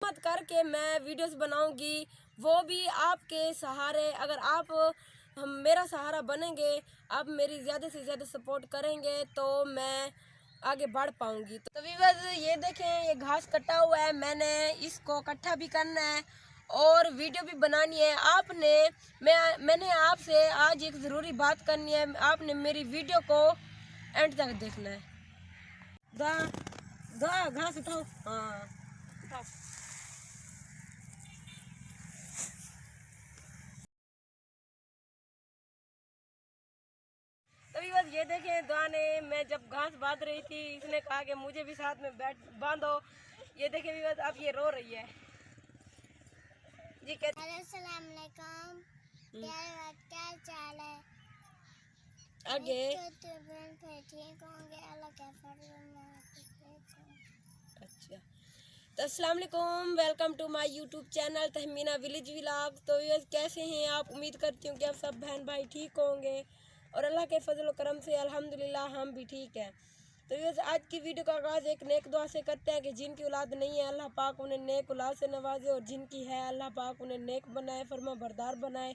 हिम्मत करके मैं वीडियोस बनाऊंगी, वो भी आपके सहारे। अगर आप हम मेरा सहारा बनेंगे, आप मेरी ज़्यादा से ज़्यादा सपोर्ट करेंगे तो मैं आगे बढ़ पाऊंगी। तो व्यूअर्स ये देखें, ये घास कटा हुआ है, मैंने इसको इकट्ठा भी करना है और वीडियो भी बनानी है। मैंने आपसे आज एक ज़रूरी बात करनी है, आपने मेरी वीडियो को एंड तक देखना है। घास उठाओ, हाँ उठाओ। तभी बस ये देखें, दुआ ने मैं जब घास बांध रही थी, इसने कहा कि मुझे भी साथ में बैठ बांधो। ये देखें भी बस, अब ये रो रही है जी। अस्सलाम वालेकुम, क्या चाल है? आगे ठीक होंगे, अल्लाह का फजल अच्छा। तो अस्सलाम वालेकुम, welcome to my YouTube channel Tahmina village vlog. तो ये कैसे हैं आप? उम्मीद करती हूँ कि आप सब बहन भाई ठीक होंगे और अल्लाह के फजल करम से अल्हम्दुलिल्लाह हम भी ठीक हैं। तो ये आज की वीडियो का आगाज़ एक नेक दुआ से करते हैं कि जिनकी औलाद नहीं है अल्लाह पाक उन्हें नेक औलाद से नवाजे, और जिनकी है अल्लाह पाक उन्हें नेक बनाए, फरमा बरदार बनाए।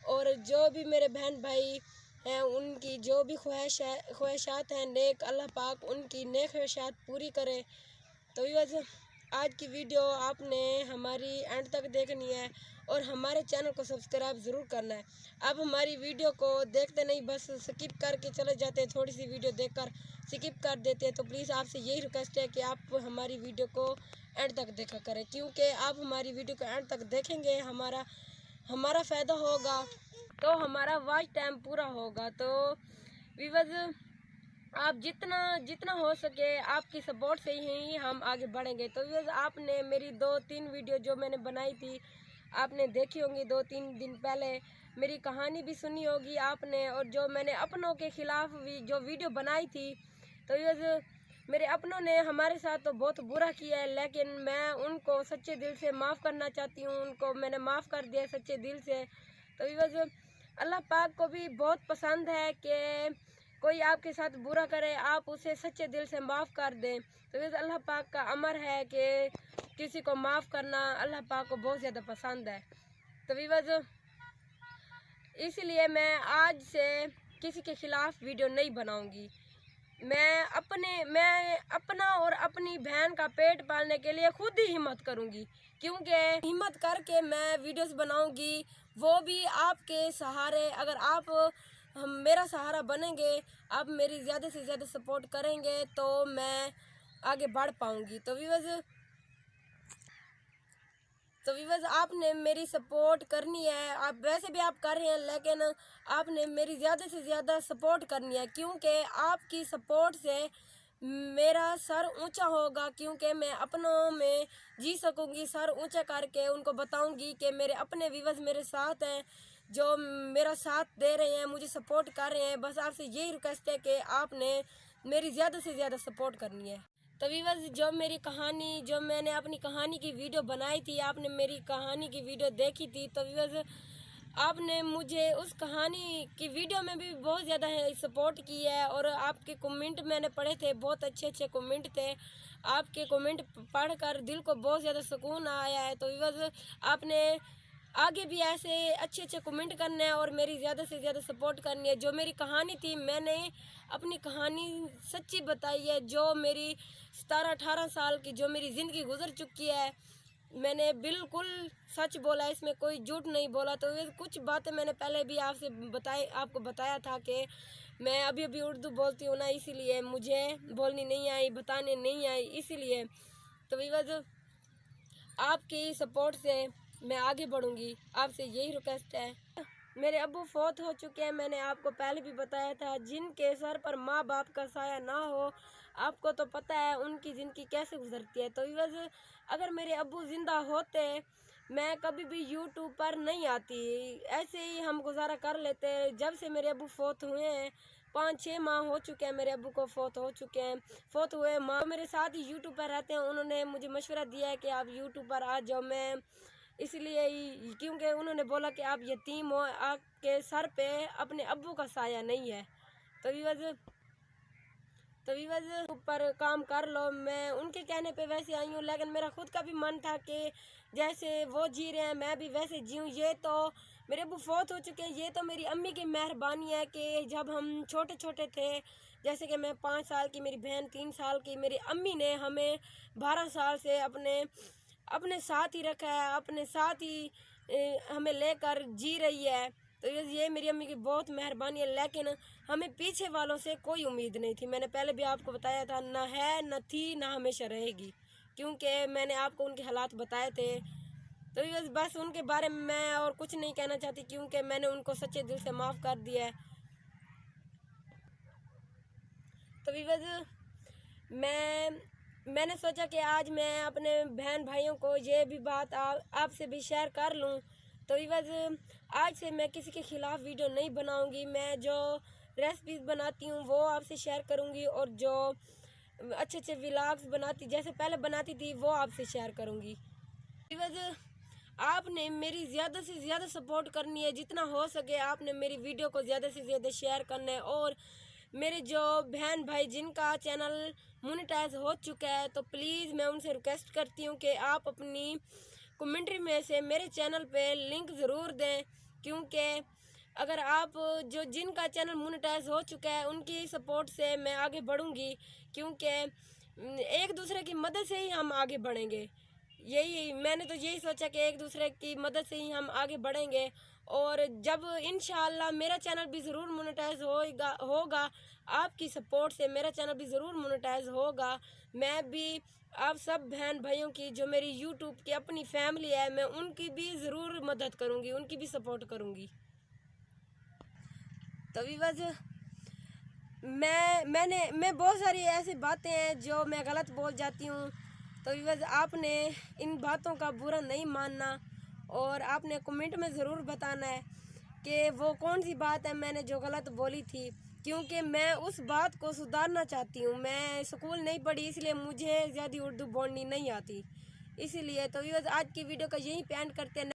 और जो भी मेरे बहन भाई हैं उनकी जो भी ख्वाहिशात हैं नेक, अल्लाह पाक उनकी नेक ख्वाहिशात पूरी करे। तो ये आज की वीडियो आपने हमारी एंड तक देखनी है और हमारे चैनल को सब्सक्राइब ज़रूर करना है। आप हमारी वीडियो को देखते नहीं, बस स्किप करके चले जाते हैं, थोड़ी सी वीडियो देखकर स्किप कर देते हैं। तो प्लीज़ आपसे यही रिक्वेस्ट है कि आप हमारी वीडियो को एंड तक देखा करें, क्योंकि आप हमारी वीडियो को एंड तक देखेंगे, हमारा फ़ायदा होगा, तो हमारा वॉच टाइम पूरा होगा। तो व्यूअर्स आप जितना जितना हो सके आपकी सपोर्ट से ही हम आगे बढ़ेंगे। तो व्यूअर्स आपने मेरी 2-3 वीडियो जो मैंने बनाई थी आपने देखी होंगी, 2-3 दिन पहले मेरी कहानी भी सुनी होगी आपने, और जो मैंने अपनों के ख़िलाफ़ भी जो वीडियो बनाई थी। तो व्यूअर्स मेरे अपनों ने हमारे साथ तो बहुत बुरा किया है, लेकिन मैं उनको सच्चे दिल से माफ़ करना चाहती हूँ, उनको मैंने माफ़ कर दिया सच्चे दिल से। तो व्यूअर्स अल्लाह पाक को भी बहुत पसंद है कि कोई आपके साथ बुरा करे आप उसे सच्चे दिल से माफ़ कर दें। तो ये अल्लाह पाक का अमर है कि किसी को माफ़ करना अल्लाह पाक को बहुत ज़्यादा पसंद है। तो व्यूअर्स इसलिए मैं आज से किसी के ख़िलाफ़ वीडियो नहीं बनाऊंगी। मैं अपना और अपनी बहन का पेट पालने के लिए खुद ही हिम्मत करूंगी, क्योंकि हिम्मत करके मैं वीडियोस बनाऊंगी, वो भी आपके सहारे। अगर आप हम मेरा सहारा बनेंगे, आप मेरी ज़्यादा से ज़्यादा सपोर्ट करेंगे तो मैं आगे बढ़ पाऊंगी। तो व्यूअर्स आपने मेरी सपोर्ट करनी है, आप वैसे भी आप कर रहे हैं, लेकिन आपने मेरी ज़्यादा से ज़्यादा सपोर्ट करनी है, क्योंकि आपकी सपोर्ट से मेरा सर ऊंचा होगा, क्योंकि मैं अपनों में जी सकूंगी। सर ऊंचा करके उनको बताऊंगी कि मेरे अपने व्यूअर्स मेरे साथ हैं, जो मेरा साथ दे रहे हैं, मुझे सपोर्ट कर रहे हैं। बस आपसे यही रिक्वेस्ट है कि आपने मेरी ज़्यादा से ज़्यादा सपोर्ट करनी है। तो व्यूअर्स जो मैंने अपनी कहानी की वीडियो बनाई थी, आपने मेरी कहानी की वीडियो देखी थी। तो व्यूअर्स आपने मुझे उस कहानी की वीडियो में भी बहुत ज़्यादा सपोर्ट की है, और आपके कमेंट मैंने पढ़े थे, बहुत अच्छे अच्छे कमेंट थे। आपके कमेंट पढ़कर दिल को बहुत ज़्यादा सुकून आया है। तो व्यूअर्स आपने आगे भी ऐसे अच्छे अच्छे कमेंट करने हैं और मेरी ज़्यादा से ज़्यादा सपोर्ट करनी है। जो मेरी कहानी थी, मैंने अपनी कहानी सच्ची बताई है, जो मेरी 17-18 साल की जो मेरी ज़िंदगी गुजर चुकी है, मैंने बिल्कुल सच बोला, इसमें कोई झूठ नहीं बोला। तो ये कुछ बातें मैंने पहले भी आपको बताया था कि मैं अभी अभी उर्दू बोलती हूँ ना, इसीलिए मुझे बोलनी नहीं आई, बताने नहीं आई, इसीलिए। तो व्यूअर्स आपकी सपोर्ट से मैं आगे बढ़ूंगी, आपसे यही रिक्वेस्ट है। मेरे अब्बू फौत हो चुके हैं, मैंने आपको पहले भी बताया था। जिनके सर पर माँ बाप का साया ना हो, आपको तो पता है उनकी ज़िंदगी कैसे गुजरती है। तो व्यूअर्स अगर मेरे अब्बू ज़िंदा होते, मैं कभी भी यूट्यूब पर नहीं आती, ऐसे ही हम गुजारा कर लेते। जब से मेरे अब्बू फौत हुए हैं, 5-6 माह हो चुके हैं मेरे अब्बू को फौत हो चुके हैं। फौत हुए माँ मेरे साथ ही यूट्यूब पर रहते हैं, उन्होंने मुझे मशवरा दिया है कि आप यूट्यूब पर आ जाओ। मैं इसलिए ही, क्योंकि उन्होंने बोला कि आप यतीम हो, आपके सर पे अपने अब्बू का साया नहीं है। तो व्यूअर्स तो व्यूअर्स ऊपर काम कर लो। मैं उनके कहने पे वैसे आई हूँ, लेकिन मेरा खुद का भी मन था कि जैसे वो जी रहे हैं मैं भी वैसे जीऊँ। ये तो मेरे अब्बू फौत हो चुके हैं, ये तो मेरी अम्मी की मेहरबानी है कि जब हम छोटे छोटे थे, जैसे कि मैं 5 साल की, मेरी बहन 3 साल की, मेरी अम्मी ने हमें 12 साल से अपने साथ ही रखा है, अपने साथ ही हमें लेकर जी रही है। तो ये मेरी अम्मी की बहुत मेहरबानी है। लेकिन हमें पीछे वालों से कोई उम्मीद नहीं थी। मैंने पहले भी आपको बताया था, ना है, न थी, ना हमेशा रहेगी, क्योंकि मैंने आपको उनके हालात बताए थे। तो बस उनके बारे में मैं और कुछ नहीं कहना चाहती, क्योंकि मैंने उनको सच्चे दिल से माफ़ कर दिया है। तो मैंने सोचा कि आज मैं अपने बहन भाइयों को ये भी बात आपसे भी शेयर कर लूँ। तो आज से मैं किसी के ख़िलाफ़ वीडियो नहीं बनाऊँगी। मैं जो रेसिपीज़ बनाती हूँ वो आपसे शेयर करूँगी, और जो अच्छे अच्छे व्लॉग्स बनाती जैसे पहले बनाती थी वो आपसे शेयर करूँगी। आपने मेरी ज़्यादा से ज़्यादा सपोर्ट करनी है, जितना हो सके आपने मेरी वीडियो को ज़्यादा से ज़्यादा शेयर करना है। और मेरे जो बहन भाई जिनका चैनल मोनेटाइज हो चुका है, तो प्लीज़ मैं उनसे रिक्वेस्ट करती हूँ कि आप अपनी कमेंट्री में से मेरे चैनल पे लिंक ज़रूर दें, क्योंकि अगर आप जिनका चैनल मोनेटाइज हो चुका है उनकी सपोर्ट से मैं आगे बढ़ूँगी, क्योंकि एक दूसरे की मदद से ही हम आगे बढ़ेंगे। मैंने तो यही सोचा कि एक दूसरे की मदद से ही हम आगे बढ़ेंगे। और जब इंशाल्लाह मेरा चैनल भी ज़रूर मोनेटाइज होगा, आपकी सपोर्ट से मेरा चैनल भी ज़रूर मोनेटाइज होगा। मैं भी आप सब बहन भाइयों की, जो मेरी यूट्यूब की अपनी फैमिली है, मैं उनकी भी ज़रूर मदद करूँगी, उनकी भी सपोर्ट करूँगी। तो मैं बहुत सारी ऐसी बातें हैं जो मैं गलत बोल जाती हूँ। तो आपने इन बातों का बुरा नहीं मानना, और आपने कमेंट में ज़रूर बताना है कि वो कौन सी बात है मैंने जो गलत बोली थी, क्योंकि मैं उस बात को सुधारना चाहती हूँ। मैं स्कूल नहीं पढ़ी, इसलिए मुझे ज़्यादा उर्दू बोलनी नहीं आती, इसीलिए। तो आज की वीडियो का यहीं पे एंड करते हैं।